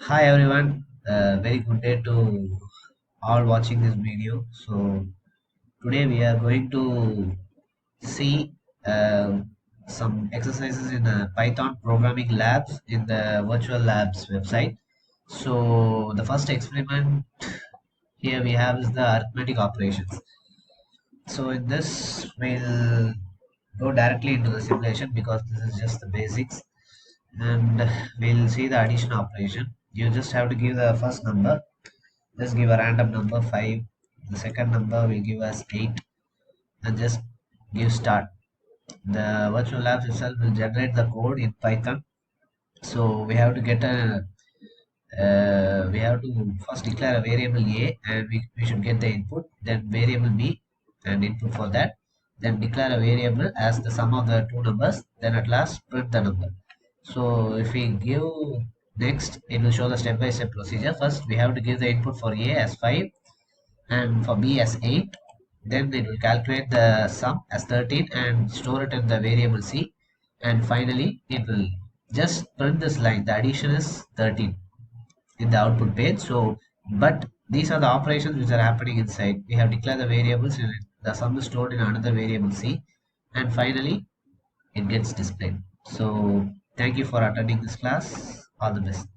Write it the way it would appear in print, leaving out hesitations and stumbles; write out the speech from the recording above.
Hi everyone, very good day to all watching this video. So today we are going to see uh, some exercises in Python programming labs in the virtual labs website. So the first experiment here we have is the arithmetic operations. So in this we'll go directly into the simulation because this is just the basics, and we'll see the addition operation. You just have to give the first number. Just give a random number 5. The second number will give us 8, and just give start. The virtual labs itself will generate the code in Python. So we have to first declare a variable A, and we should get the input, then variable B and input for that. Then declare a variable as the sum of the two numbers, then at last print the number. So if we give next, it will show the step-by-step procedure. First, we have to give the input for A as 5 and for B as 8. Then it will calculate the sum as 13 and store it in the variable C. And finally, it will just print this line. The addition is 13 in the output page. So, but these are the operations which are happening inside. We have declared the variables in it. The sum is stored in another variable C. And finally, it gets displayed. So, thank you for attending this class. All the best.